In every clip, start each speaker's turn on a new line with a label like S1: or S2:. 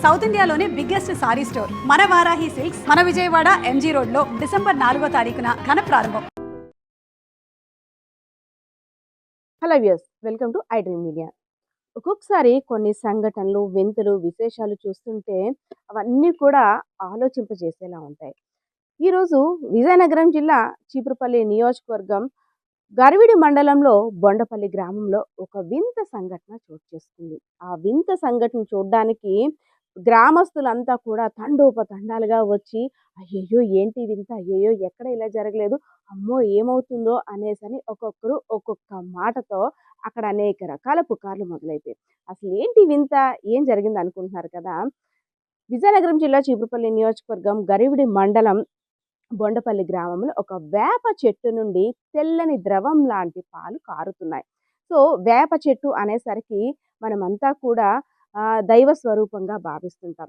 S1: South ఇండియాలోనే biggest sorry store మన Varahi silks మన విజయవాడ ఎంజీ రోడ్ లో డిసెంబర్ 4వ తారీఖున ఘన ప్రారంభం.
S2: Hello viewers, welcome to I dream media. ఒక్కొక్కసారి కొన్ని సంఘటనలు, వింతలు, విశేషాలు చూస్తుంటే అవన్నీ కూడా ఆలోచింపజేసేలా ఉంటాయి. ఈరోజు విజయనగరం జిల్లా చీపురుపల్లి నియోజకవర్గం గరివిడి మండలంలో బొండపల్లి గ్రామంలో ఒక వింత సంఘటన చోటు చేసుకుంది. ఆ వింత సంఘటన చూడడానికి గ్రామస్తులంతా కూడా తండోపతండాలుగా వచ్చి, అయ్యయ్యో ఏంటి వింత, అయ్యయ్యో ఎక్కడ ఇలా జరగలేదు, అమ్మో ఏమవుతుందో అనేసని ఒక్కొక్కరు ఒక్కొక్క మాటతో అక్కడ అనేక రకాల పుకార్లు మొదలైపోయాయి. అసలు ఏంటి వింత, ఏం జరిగింది అనుకుంటున్నారు కదా. విజయనగరం జిల్లా చీపురుపల్లి నియోజకవర్గం గరివిడి మండలం బొండపల్లి గ్రామంలో ఒక వేప చెట్టు నుండి తెల్లని ద్రవం లాంటి పాలు కారుతున్నాయి. సో వేప చెట్టు అనేసరికి మనమంతా కూడా దైవ స్వరూపంగా భావిస్తుంటాం.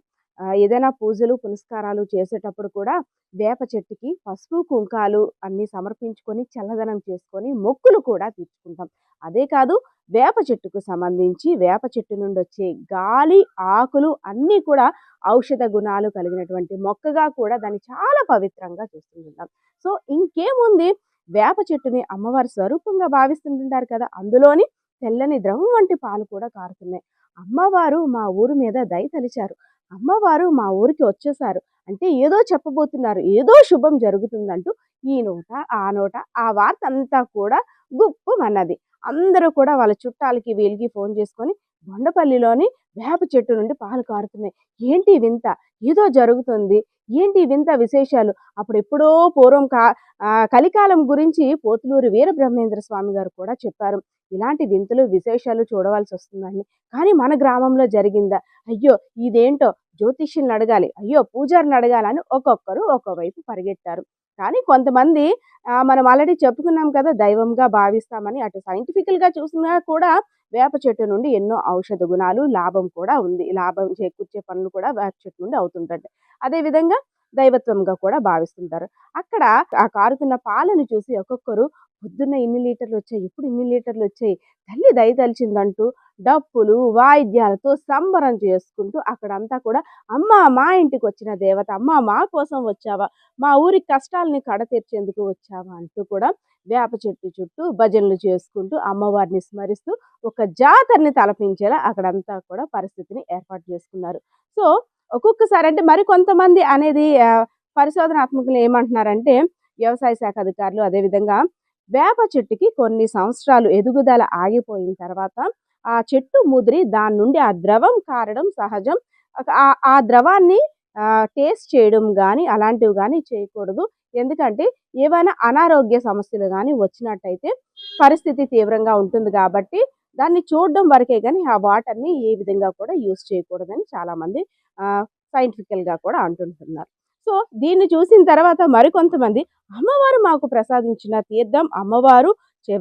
S2: ఏదైనా పూజలు పునస్కారాలు చేసేటప్పుడు కూడా వేప చెట్టుకి పసుపు కుంకాలు అన్ని సమర్పించుకొని చల్లదనం చేసుకొని మొక్కులు కూడా తీర్చుకుంటాం. అదే కాదు, వేప చెట్టుకు సంబంధించి వేప చెట్టు నుండి వచ్చే గాలి, ఆకులు అన్నీ కూడా ఔషధ గుణాలు కలిగినటువంటి మొక్కగా కూడా దాన్ని చాలా పవిత్రంగా చూస్తుంటాం. సో ఇంకేముంది, వేప చెట్టుని అమ్మవారి స్వరూపంగా భావిస్తుంటారు కదా, అందులోని తెల్లని ద్రవం వంటి పాలు కూడా కారుతున్నాయి. అమ్మవారు మా ఊరు మీద దయ తలిచారు, అమ్మవారు మా ఊరికి వచ్చేసారు అంటే ఏదో చెప్పబోతున్నారు, ఏదో శుభం జరుగుతుందంటూ ఈ నోట ఆ నోట ఆ వార్త అంతా కూడా గుప్పమన్నది. అందరూ కూడా వాళ్ళ చుట్టాలకి వీళ్ళకి ఫోన్ చేసుకొని బొండపల్లిలోని వేప చెట్టు నుండి పాలు కారుతున్నాయి, ఏంటి వింత, ఏదో జరుగుతుంది, ఏంటి వింత విశేషాలు. అప్పుడు ఎప్పుడో పూర్వం కలికాలం గురించి పోతులూరి వీరబ్రహ్మేంద్ర స్వామి గారు కూడా చెప్పారు, ఇలాంటి వింతలు విశేషాలు చూడవలసి వస్తుందని. కానీ మన గ్రామంలో జరిగిందా, అయ్యో ఇదేంటో జ్యోతిష్యుల్ని అడగాలి, అయ్యో పూజారిని అడగాలని ఒక్కొక్కరు ఒక్కోవైపు పరిగెట్టారు. కానీ కొంతమంది మనం ఆల్రెడీ చెప్పుకున్నాం కదా, దైవంగా భావిస్తామని. అటు సైంటిఫికల్గా చూసినా కూడా వేప చెట్టు నుండి ఎన్నో ఔషధ గుణాలు, లాభం కూడా ఉంది, లాభం చేకూర్చే పనులు కూడా వేప చెట్టు నుండి అవుతుంటాయి. అదేవిధంగా దైవత్వంగా కూడా భావిస్తుంటారు. అక్కడ ఆ కారుతున్న పాలను చూసి ఒక్కొక్కరు పొద్దున్న ఇన్ని లీటర్లు వచ్చాయి, ఇప్పుడు ఇన్ని లీటర్లు వచ్చాయి, తల్లి దయతలిచిందంటూ డప్పులు వాయిద్యాలతో సంబరం చేసుకుంటూ అక్కడంతా కూడా అమ్మ మా ఇంటికి వచ్చిన దేవత, అమ్మ మా కోసం వచ్చావా, మా ఊరి కష్టాలని కడతీర్చేందుకు వచ్చావా అంటూ కూడా వేప చెట్టు చుట్టూ భజనలు చేసుకుంటూ అమ్మవారిని స్మరిస్తూ ఒక జాతరని తలపించేలా అక్కడంతా కూడా పరిస్థితిని ఏర్పాటు చేసుకున్నారు. సో ఒక్కొక్కసారి అంటే మరి కొంతమంది అనేది పరిశోధనాత్మకులు ఏమంటున్నారంటే, వ్యవసాయ శాఖ అధికారులు అదేవిధంగా వేప చెట్టుకి కొన్ని సంవత్సరాలు ఎదుగుదల ఆగిపోయిన తర్వాత ఆ చెట్టు ముదిరి దాని నుండి ఆ ద్రవం కారడం సహజం. ఆ ద్రవాన్ని టేస్ట్ చేయడం కానీ అలాంటివి కానీ చేయకూడదు. ఎందుకంటే ఏవైనా అనారోగ్య సమస్యలు కానీ వచ్చినట్టయితే పరిస్థితి తీవ్రంగా ఉంటుంది కాబట్టి దాన్ని చూడడం వరకే కానీ ఆ వాటర్ని ఏ విధంగా కూడా యూజ్ చేయకూడదని చాలామంది సైంటిఫికల్గా కూడా అంటుంటున్నారు. సో దీన్ని చూసిన తర్వాత మరికొంతమంది అమ్మవారు మాకు ప్రసాదించిన తీర్థం, అమ్మవారు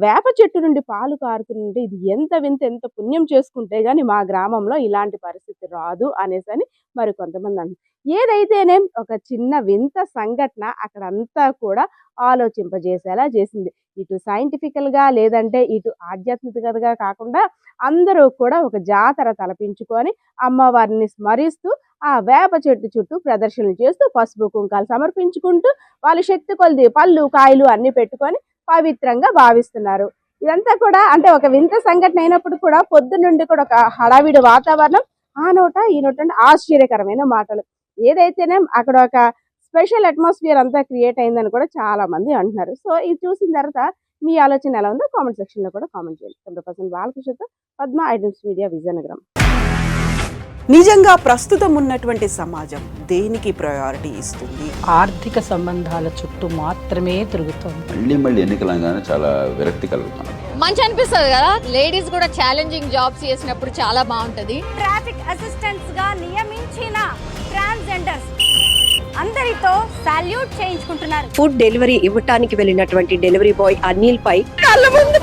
S2: వేప చెట్టు నుండి పాలు కారుతుంటే ఇది ఎంత వింత, ఎంత పుణ్యం చేసుకుంటే కానీ మా గ్రామంలో ఇలాంటి పరిస్థితి రాదు అనేసని మరికొంతమంది అంటారు. ఏదైతేనే ఒక చిన్న వింత సంఘటన అక్కడంతా కూడా ఆలోచింపజేసేలా చేసింది. ఇటు సైంటిఫికల్గా లేదంటే ఇటు ఆధ్యాత్మికతగా కాకుండా అందరూ కూడా ఒక జాతర తలపించుకొని అమ్మవారిని స్మరిస్తూ ఆ వేప చెట్టు చుట్టూ ప్రదర్శనలు చేస్తూ పసుపు కుంకాలు సమర్పించుకుంటూ వాళ్ళ శక్తి కొలది పళ్ళు కాయలు అన్ని పెట్టుకొని పవిత్రంగా భావిస్తున్నారు. ఇదంతా కూడా అంటే ఒక వింత సంఘటన అయినప్పుడు కూడా పొద్దున్నుండి కూడా ఒక హడావిడి వాతావరణం, ఆ నోట ఈ నోట ఆశ్చర్యకరమైన మాటలు. ఏదైతేనే అక్కడ ఒక స్పెషల్ అట్మాస్ఫియర్ అంతా క్రియేట్ అయిందని కూడా చాలా మంది అంటున్నారు. సో ఇది చూసిన తర్వాత మీ ఆలోచన ఎలా ఉందో కామెంట్ సెక్షన్లో కూడా కామెంట్ చేయండి. 100% బాలకృష్ణతో Padma, I dream media, Vizianagaram.
S3: నిజంగా ప్రస్తుతం ఉన్నటువంటి సమాజం దేనికి ప్రయారిటీ ఇస్తుంది?
S4: ఆర్థిక సంబంధాల చుట్టూ మాత్రమే తిరుగుతుంది.
S5: మళ్ళీ ఎన్నికలంగానే చాలా విరక్తి కలుగుతున్నాం.
S6: మంచి అనిపిస్తుంది కదా, లేడీస్ కూడా ఛాలెంజింగ్ జాబ్స్ చేసినప్పుడు చాలా బాగుంటది.
S1: ట్రాఫిక్ అసిస్టెంట్స్ గా నియమించిన ట్రాన్స్జెండర్స్ అందరితో సాల్యూట్ చేయించుకుంటున్నారు.
S7: ఫుడ్ డెలివరీ ఇవ్వటానికి వెళ్ళినటువంటి డెలివరీ బాయ్ అనిల్ పై కళ్ళ ముందు